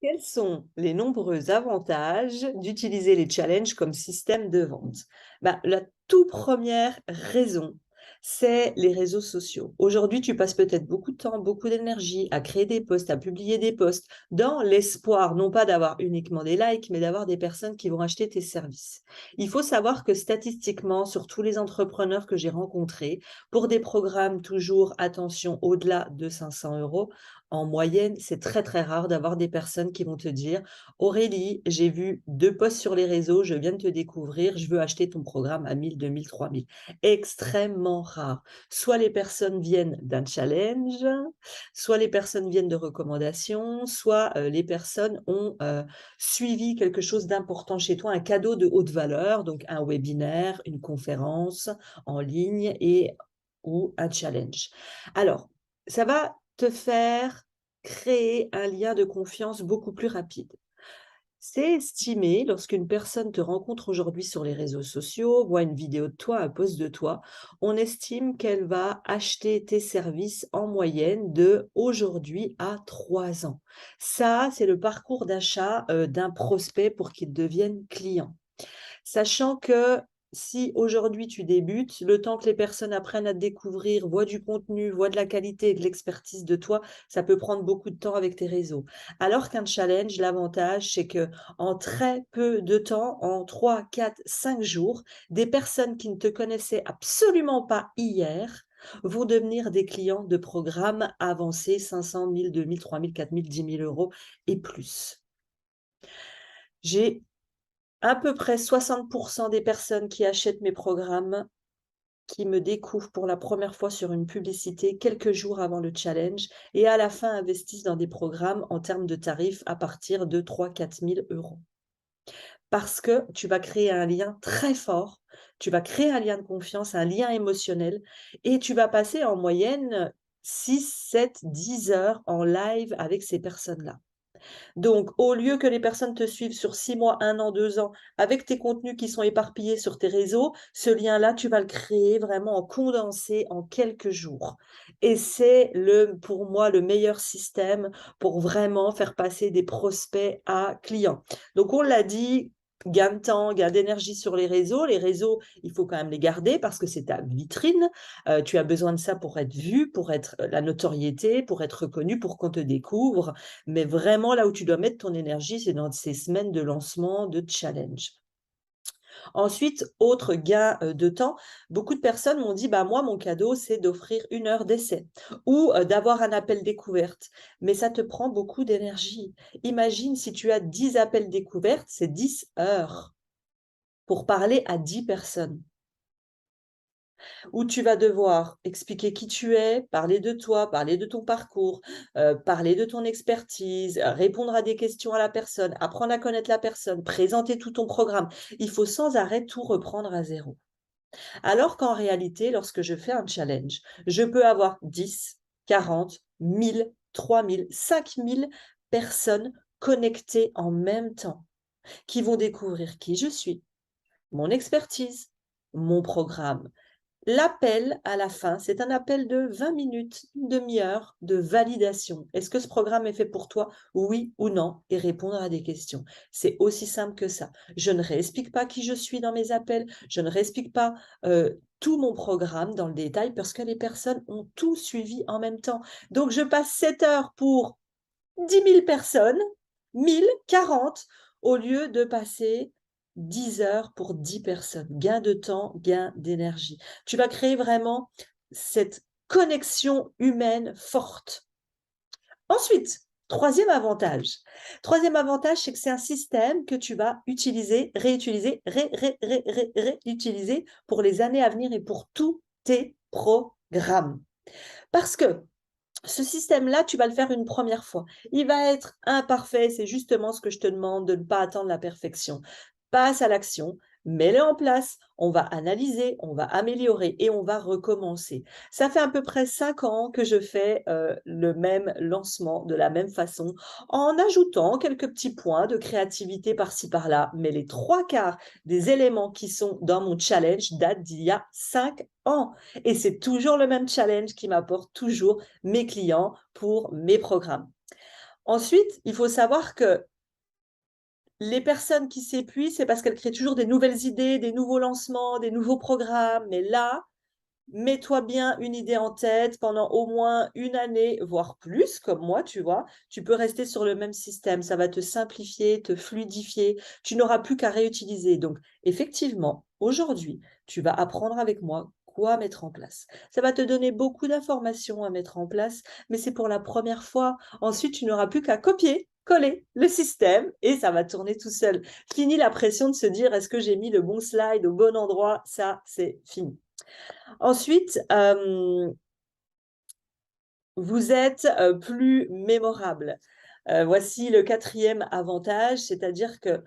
Quels sont les nombreux avantages d'utiliser les challenges comme système de vente? La toute première raison, c'est les réseaux sociaux. Aujourd'hui, tu passes peut-être beaucoup de temps, beaucoup d'énergie à créer des posts, à publier des posts, dans l'espoir, non pas d'avoir uniquement des likes, mais d'avoir des personnes qui vont acheter tes services. Il faut savoir que statistiquement, sur tous les entrepreneurs que j'ai rencontrés, pour des programmes toujours, attention, au-delà de 500 euros, en moyenne, c'est très, très rare d'avoir des personnes qui vont te dire: «Aurélie, j'ai vu 2 posts sur les réseaux, je viens de te découvrir, je veux acheter ton programme à 1 000, 2 000, 3 000». Extrêmement rare. Soit les personnes viennent d'un challenge, soit les personnes viennent de recommandations, soit, les personnes ont, suivi quelque chose d'important chez toi, un cadeau de haute valeur, donc un webinaire, une conférence en ligne et ou un challenge. Alors, ça va te faire créer un lien de confiance beaucoup plus rapide. C'est estimé, lorsqu'une personne te rencontre aujourd'hui sur les réseaux sociaux, voit une vidéo de toi, un post de toi, on estime qu'elle va acheter tes services en moyenne de aujourd'hui à 3 ans. Ça, c'est le parcours d'achat, d'un prospect pour qu'il devienne client. Sachant que si aujourd'hui tu débutes, le temps que les personnes apprennent à te découvrir, voient du contenu, voient de la qualité et de l'expertise de toi, ça peut prendre beaucoup de temps avec tes réseaux. Alors qu'un challenge, l'avantage, c'est que en très peu de temps, en 3, 4, 5 jours, des personnes qui ne te connaissaient absolument pas hier vont devenir des clients de programmes avancés, 500 000, 2 000, 3 000, 4 000, 10 000 euros et plus. J'ai à peu près 60 des personnes qui achètent mes programmes, qui me découvrent pour la première fois sur une publicité quelques jours avant le challenge et à la fin investissent dans des programmes en termes de tarifs à partir de 3 000 à 4 000 €. Parce que tu vas créer un lien très fort, tu vas créer un lien de confiance, un lien émotionnel et tu vas passer en moyenne 6, 7, 10 heures en live avec ces personnes-là. Donc, au lieu que les personnes te suivent sur 6 mois, 1 an, 2 ans, avec tes contenus qui sont éparpillés sur tes réseaux, ce lien-là, tu vas le créer vraiment en condensé en quelques jours. Et c'est pour moi, le meilleur système pour vraiment faire passer des prospects à clients. Donc, on l'a dit, gain de temps, gain d'énergie sur les réseaux. Les réseaux, il faut quand même les garder parce que c'est ta vitrine. Tu as besoin de ça pour être vu, pour être la notoriété, pour être reconnu, pour qu'on te découvre. Mais vraiment, là où tu dois mettre ton énergie, c'est dans ces semaines de lancement, de challenge. Ensuite, autre gain, de temps, beaucoup de personnes m'ont dit: «Bah, moi, mon cadeau, c'est d'offrir 1 heure d'essai ou, d'avoir un appel découverte». Mais ça te prend beaucoup d'énergie. Imagine si tu as 10 appels découvertes, c'est 10 heures pour parler à 10 personnes. Où tu vas devoir expliquer qui tu es, parler de toi, parler de ton parcours, parler de ton expertise, répondre à des questions à la personne, apprendre à connaître la personne, présenter tout ton programme. Il faut sans arrêt tout reprendre à zéro. Alors qu'en réalité, lorsque je fais un challenge, je peux avoir 10, 40, 1000, 3000, 5000 personnes connectées en même temps, qui vont découvrir qui je suis, mon expertise, mon programme. L'appel à la fin, c'est un appel de 20 minutes, une demi-heure de validation. Est-ce que ce programme est fait pour toi? Oui ou non? Et répondre à des questions. C'est aussi simple que ça. Je ne réexplique pas qui je suis dans mes appels, je ne réexplique pas, tout mon programme dans le détail parce que les personnes ont tout suivi en même temps. Donc je passe 7 heures pour 10 000 personnes, 1000, 40, au lieu de passer 10 heures pour 10 personnes. Gain de temps, gain d'énergie. Tu vas créer vraiment cette connexion humaine forte. Ensuite, troisième avantage, c'est que c'est un système que tu vas utiliser, réutiliser, réutiliser pour les années à venir et pour tous tes programmes. Parce que ce système-là, tu vas le faire une première fois. Il va être imparfait, c'est justement ce que je te demande, de ne pas attendre la perfection. Passe à l'action, mets-le en place, on va analyser, on va améliorer et on va recommencer. Ça fait à peu près 5 ans que je fais, le même lancement de la même façon, en ajoutant quelques petits points de créativité par-ci par-là, mais les 3/4 des éléments qui sont dans mon challenge datent d'il y a 5 ans et c'est toujours le même challenge qui m'apporte toujours mes clients pour mes programmes. Ensuite, il faut savoir que les personnes qui s'épuisent, c'est parce qu'elles créent toujours des nouvelles idées, des nouveaux lancements, des nouveaux programmes. Mais là, mets-toi bien une idée en tête pendant au moins une année, voire plus, comme moi, tu vois. Tu peux rester sur le même système. Ça va te simplifier, te fluidifier. Tu n'auras plus qu'à réutiliser. Donc, effectivement, aujourd'hui, tu vas apprendre avec moi quoi mettre en place. Ça va te donner beaucoup d'informations à mettre en place, mais c'est pour la première fois. Ensuite, tu n'auras plus qu'à copier, coller le système et ça va tourner tout seul. Fini la pression de se dire est-ce que j'ai mis le bon slide au bon endroit? Ça, c'est fini. Ensuite, vous êtes plus mémorable. Voici le quatrième avantage, c'est-à-dire que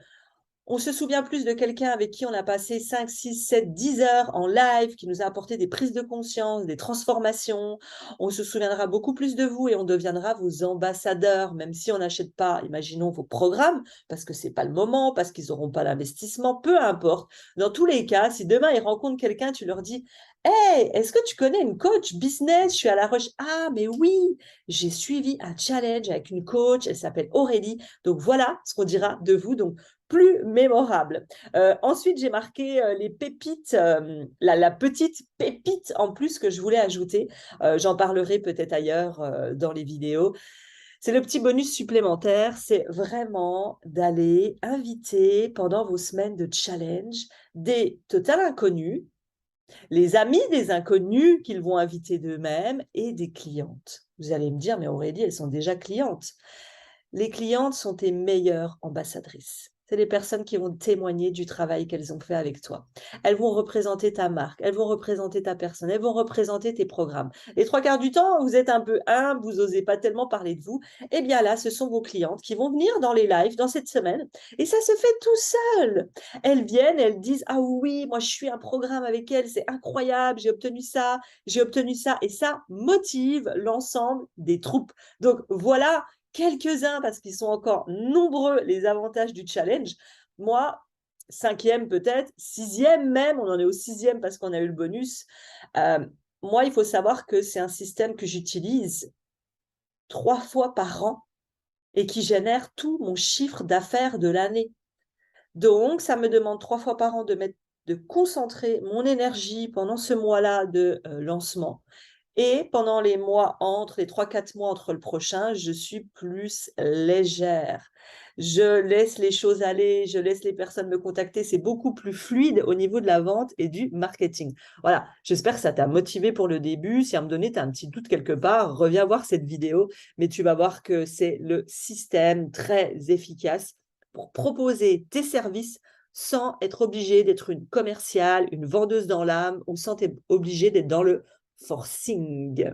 on se souvient plus de quelqu'un avec qui on a passé 5, 6, 7, 10 heures en live, qui nous a apporté des prises de conscience, des transformations. On se souviendra beaucoup plus de vous et on deviendra vos ambassadeurs, même si on n'achète pas, imaginons, vos programmes, parce que ce n'est pas le moment, parce qu'ils n'auront pas l'investissement, peu importe. Dans tous les cas, si demain ils rencontrent quelqu'un, tu leur dis hey, est-ce que tu connais une coach business? Je suis à la recherche. Ah, mais oui, j'ai suivi un challenge avec une coach, elle s'appelle Aurélie. Donc voilà ce qu'on dira de vous. Donc, plus mémorable. Ensuite, j'ai marqué les pépites, la petite pépite en plus que je voulais ajouter. J'en parlerai peut-être ailleurs dans les vidéos. C'est le petit bonus supplémentaire, c'est vraiment d'aller inviter pendant vos semaines de challenge des total inconnus, les amis des inconnus qu'ils vont inviter d'eux-mêmes et des clientes. Vous allez me dire, mais Aurélie, elles sont déjà clientes. Les clientes sont tes meilleures ambassadrices. C'est les personnes qui vont témoigner du travail qu'elles ont fait avec toi. Elles vont représenter ta marque, elles vont représenter ta personne, elles vont représenter tes programmes. Les trois quarts du temps, vous êtes un peu humble, vous n'osez pas tellement parler de vous. Eh bien là, ce sont vos clientes qui vont venir dans les lives dans cette semaine et ça se fait tout seul. Elles viennent, elles disent ah oui, moi je suis un programme avec elle, c'est incroyable, j'ai obtenu ça et ça motive l'ensemble des troupes. Donc voilà quelques-uns parce qu'ils sont encore nombreux les avantages du challenge. Moi, cinquième peut-être, sixième même, on en est au sixième parce qu'on a eu le bonus. Moi, il faut savoir que c'est un système que j'utilise 3 fois par an et qui génère tout mon chiffre d'affaires de l'année. Donc, ça me demande 3 fois par an de concentrer mon énergie pendant ce mois-là de lancement. Et pendant les mois les 3-4 mois entre le prochain, je suis plus légère. Je laisse les choses aller, je laisse les personnes me contacter. C'est beaucoup plus fluide au niveau de la vente et du marketing. Voilà, j'espère que ça t'a motivé pour le début. Si à un moment donné, tu as un petit doute quelque part, reviens voir cette vidéo. Mais tu vas voir que c'est le système très efficace pour proposer tes services sans être obligé d'être une commerciale, une vendeuse dans l'âme ou sans être obligé d'être dans le forcing.